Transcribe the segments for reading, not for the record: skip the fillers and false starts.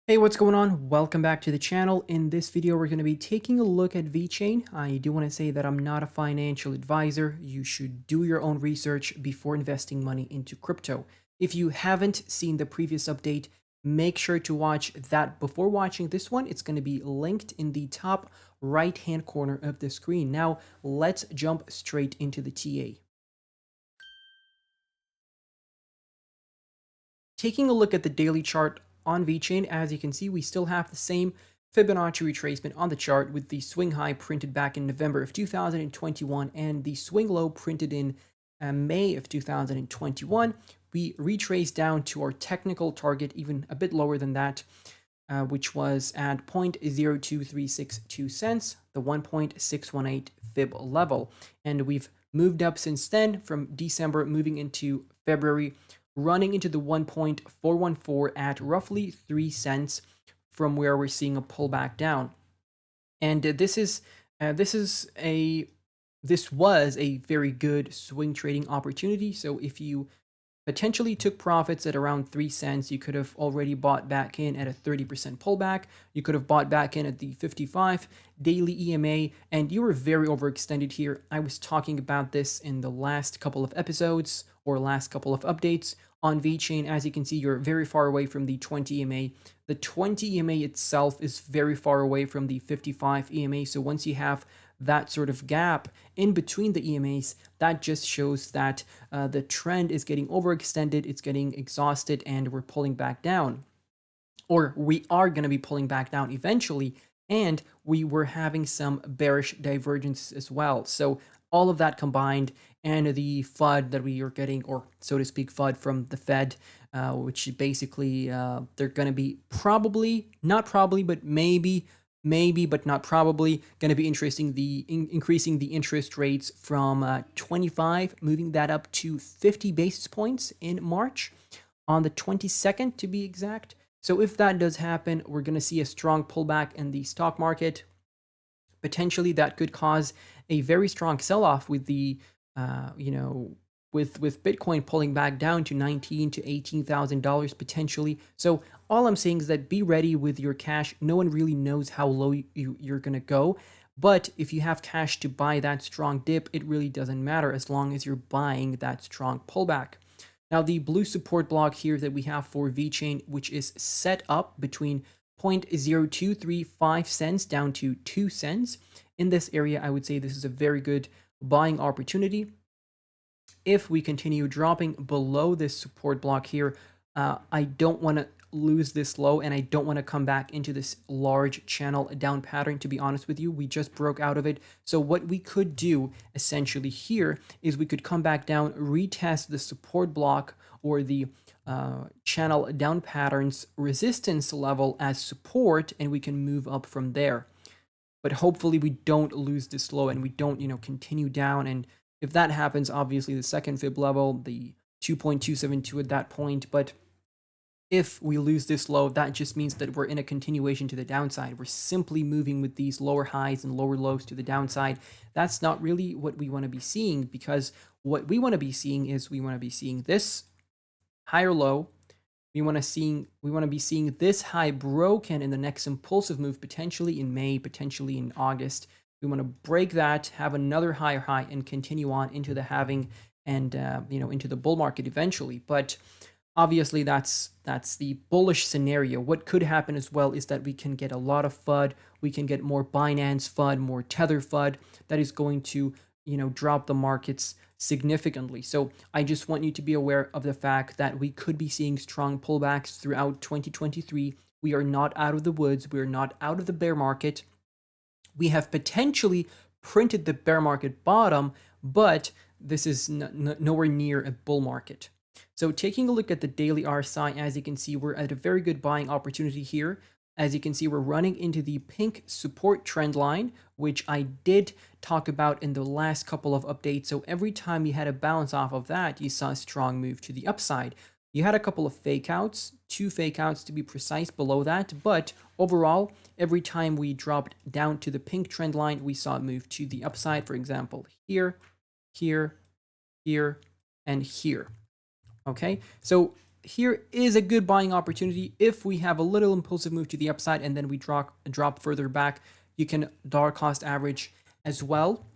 Hey, what's going on? Welcome back to the channel. In this video, we're going to be taking a look at Vechain. I do want to say that I'm not a financial advisor. You should do your own research before investing money into crypto. If you haven't seen the previous update, make sure to watch that before watching this one. It's going to be linked in the top right-hand corner of the screen. Now, let's jump straight into the TA. Taking a look at the daily chart on Vechain, as you can see, we still have the same Fibonacci retracement on the chart with the swing high printed back in November of 2021 and the swing low printed in May of 2021. We retraced down to our technical target, even a bit lower than that, which was at 0.02362 cents, the 1.618 fib level. And we've moved up since then from December moving into February, running into the 1.414 at roughly 3 cents from where we're seeing a pullback down. And this was a very good swing trading opportunity. So if you potentially took profits at around 3 cents, you could have already bought back in at a 30% pullback. You could have bought back in at the 55 daily EMA, and you were very overextended here. I was talking about this in the last couple of episodes or last couple of updates on Vechain. As you can see, you're very far away from the 20 EMA. The 20 EMA itself is very far away from the 55 EMA. So once you have that sort of gap in between the EMAs, that just shows that the trend is getting overextended, it's getting exhausted, and we're pulling back down. Or we are going to be pulling back down eventually, and we were having some bearish divergence as well. So all of that combined, and the FUD that we are getting, or so to speak, FUD from the Fed, which basically they're going to be not probably, but maybe, but not probably going to be increasing the interest rates from 25, moving that up to 50 basis points in March, on the 22nd to be exact. So if that does happen, we're going to see a strong pullback in the stock market. Potentially that could cause a very strong sell-off with the with Bitcoin pulling back down to $19,000 to $18,000 potentially. So all I'm saying is that be ready with your cash. No one really knows how low you're going to go. But if you have cash to buy that strong dip, it really doesn't matter as long as you're buying that strong pullback. Now, the blue support block here that we have for Vechain, which is set up between 0.0235 cents down to 2 cents. In this area, I would say this is a very good buying opportunity. If we continue dropping below this support block here, I don't want to lose this low, and I don't want to come back into this large channel down pattern. To be honest with you, we just broke out of it. So what we could do essentially here is we could come back down, retest the support block or the channel down patterns resistance level as support, and we can move up from there. But hopefully we don't lose this low and we don't, continue down. And if that happens, obviously the second fib level, the 2.272 at that point. But if we lose this low, that just means that we're in a continuation to the downside. We're simply moving with these lower highs and lower lows to the downside. That's not really what we want to be seeing, because what we want to be seeing is we want to be seeing this higher low. We want to be seeing this high broken in the next impulsive move, potentially in May, potentially in August. We want to break that, have another higher high, and continue on into the halving and into the bull market eventually. But obviously, that's the bullish scenario. What could happen as well is that we can get a lot of FUD. We can get more Binance FUD, more Tether FUD that is going to drop the markets significantly. So I just want you to be aware of the fact that we could be seeing strong pullbacks throughout 2023. We are not out of the woods. We are not out of the bear market. We have potentially printed the bear market bottom, but this is nowhere near a bull market. So taking a look at the daily RSI, as you can see, we're at a very good buying opportunity here. As you can see, we're running into the pink support trend line, which I did talk about in the last couple of updates. So every time you had a bounce off of that, you saw a strong move to the upside. You had a couple of fake outs, 2 fake outs to be precise below that, but overall, every time we dropped down to the pink trend line, we saw a move to the upside. For example, here, here, here, and here. Okay, so here is a good buying opportunity. If we have a little impulsive move to the upside and then we drop further back, you can dollar cost average as well.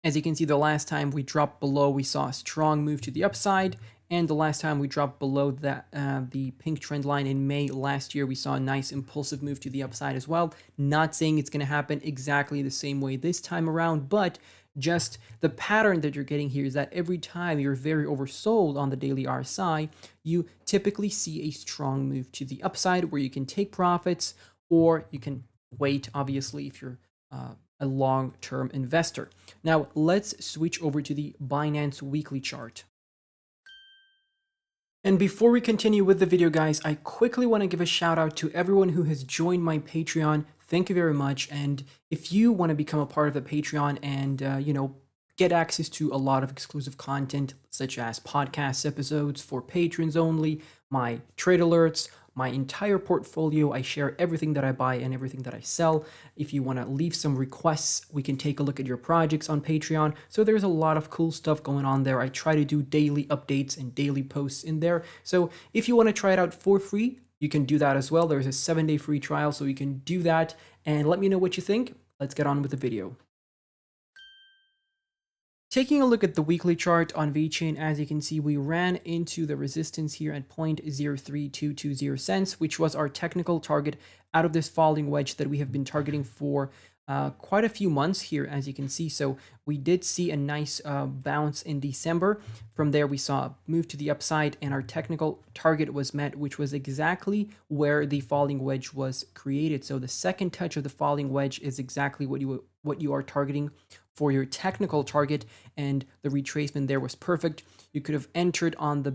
As you can see, the last time we dropped below, we saw a strong move to the upside. And the last time we dropped below that the pink trend line in May last year, we saw a nice impulsive move to the upside as well. Not saying it's going to happen exactly the same way this time around, but just the pattern that you're getting here is that every time you're very oversold on the daily RSI, you typically see a strong move to the upside where you can take profits, or you can wait, obviously, if you're a long-term investor. Now, let's switch over to the Binance weekly chart. And before we continue with the video, guys, I quickly want to give a shout out to everyone who has joined my Patreon. Thank you very much. And if you want to become a part of the Patreon and, get access to a lot of exclusive content, such as podcast episodes for patrons only, my trade alerts, my entire portfolio, I share everything that I buy and everything that I sell. If you want to leave some requests, we can take a look at your projects on Patreon. So there's a lot of cool stuff going on there. I try to do daily updates and daily posts in there. So if you want to try it out for free, you can do that as well. There's a 7-day free trial, so you can do that and let me know what you think. Let's get on with the video. Taking a look at the weekly chart on Vechain, as you can see, we ran into the resistance here at 0.03220 cents, which was our technical target out of this falling wedge that we have been targeting for quite a few months here, as you can see. So we did see a nice bounce in December. From there, we saw a move to the upside and our technical target was met, which was exactly where the falling wedge was created. So the second touch of the falling wedge is exactly what you are targeting for your technical target, and the retracement there was perfect. You could have entered on the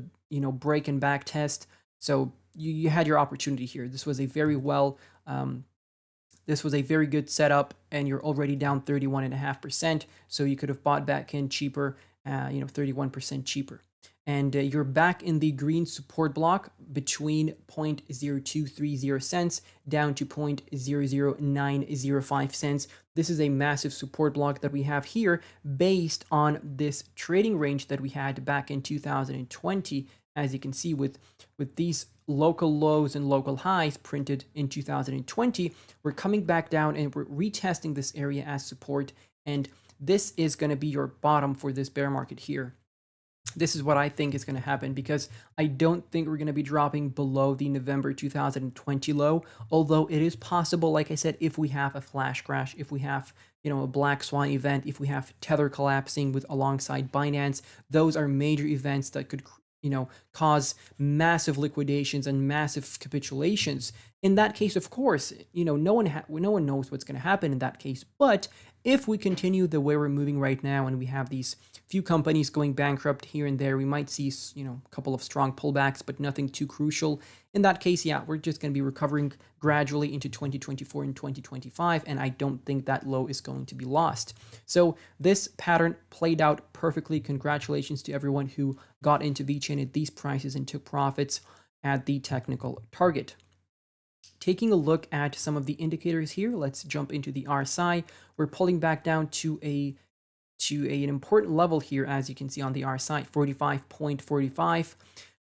break and back test, so you had your opportunity here. This was a very good setup, and you're already down 31.5%, so you could have bought back in cheaper, 31% cheaper. And you're back in the green support block between 0.0230 cents down to 0.00905 cents. This is a massive support block that we have here based on this trading range that we had back in 2020. As you can see, with these local lows and local highs printed in 2020, we're coming back down and we're retesting this area as support. And this is going to be your bottom for this bear market here. This is what I think is going to happen, because I don't think we're going to be dropping below the November 2020 low, although it is possible, like I said, if we have a flash crash, if we have, a black swan event, if we have Tether collapsing with alongside Binance, those are major events that could, cause massive liquidations and massive capitulations. In that case, of course, no one knows what's going to happen in that case. But if we continue the way we're moving right now, and we have these few companies going bankrupt here and there, we might see, a couple of strong pullbacks, but nothing too crucial. In that case, yeah, we're just going to be recovering gradually into 2024 and 2025, and I don't think that low is going to be lost. So this pattern played out perfectly. Congratulations to everyone who got into Vechain at these prices and took profits at the technical target. Taking a look at some of the indicators here, let's jump into the RSI. We're pulling back down to an important level here, as you can see on the RSI, 45.45.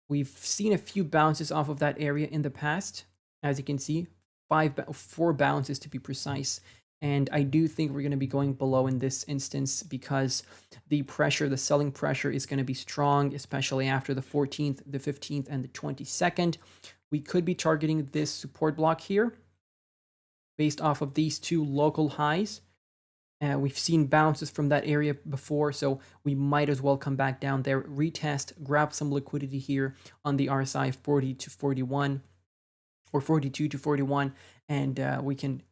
We've seen a few bounces off of that area in the past, as you can see, 4 bounces to be precise. And I do think we're going to be going below in this instance, because the selling pressure is going to be strong, especially after the 14th, the 15th, and the 22nd. We could be targeting this support block here based off of these 2 local highs. We've seen bounces from that area before, so we might as well come back down there, retest, grab some liquidity here on the RSI 40 to 41 or 42 to 41, and we can,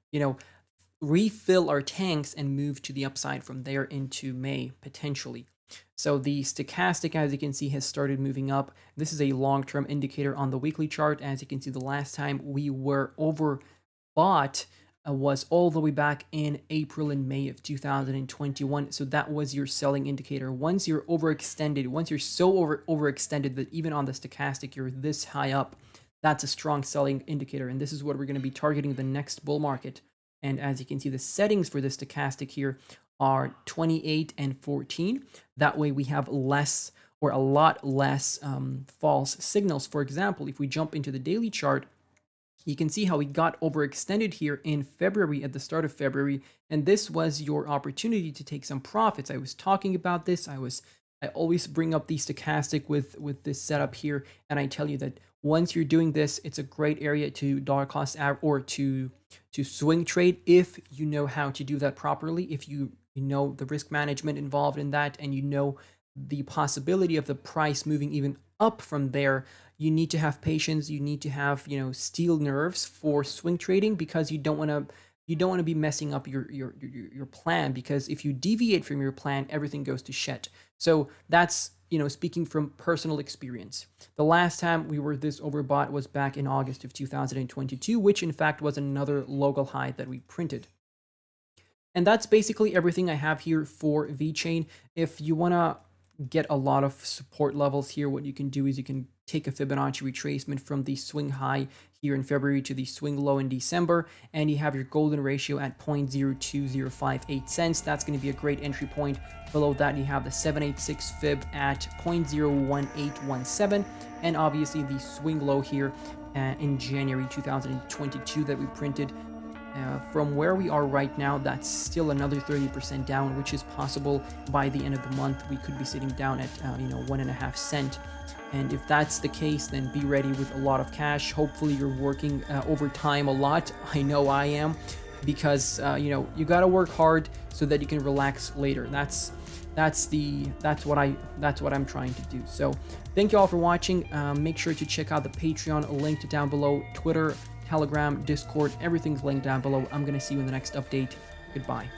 refill our tanks and move to the upside from there into May, potentially. So the stochastic, as you can see, has started moving up. This is a long-term indicator on the weekly chart. As you can see, the last time we were overbought was all the way back in April and May of 2021. So that was your selling indicator. Once you're overextended, once you're so overextended that even on the stochastic you're this high up, that's a strong selling indicator. And this is what we're going to be targeting the next bull market. And as you can see, the settings for the stochastic here are 28 and 14. That way we have less or a lot less false signals. For example, if we jump into the daily chart, you can see how we got overextended here in February, at the start of February, and this was your opportunity to take some profits. I was talking about this. I always bring up the stochastic with this setup here, and I tell you that once you're doing this, it's a great area to dollar cost average or to swing trade if you know how to do that properly. If you know the risk management involved in that, and you know the possibility of the price moving even up from there. You need to have patience. You need to have, steel nerves for swing trading, because you don't want to be messing up your plan, because if you deviate from your plan, everything goes to shit. So that's, speaking from personal experience. The last time we were this overbought was back in August of 2022, which in fact was another local high that we printed. And that's basically everything I have here for Vechain. If you want to get a lot of support levels here, what you can do is you can take a Fibonacci retracement from the swing high here in February to the swing low in December, and you have your golden ratio at 0.02058 cents. That's going to be a great entry point. Below that, you have the 786 fib at 0.01817, and obviously the swing low here in January 2022 that we printed. From where we are right now, that's still another 30% down, which is possible by the end of the month. We could be sitting down at 1.5 cents. And if that's the case, then be ready with a lot of cash. Hopefully you're working overtime a lot. I know I am, because you got to work hard so that you can relax later. That's what I'm trying to do. So thank you all for watching. Make sure to check out the Patreon, linked down below. Twitter, Telegram, Discord, everything's linked down below. I'm going to see you in the next update. Goodbye.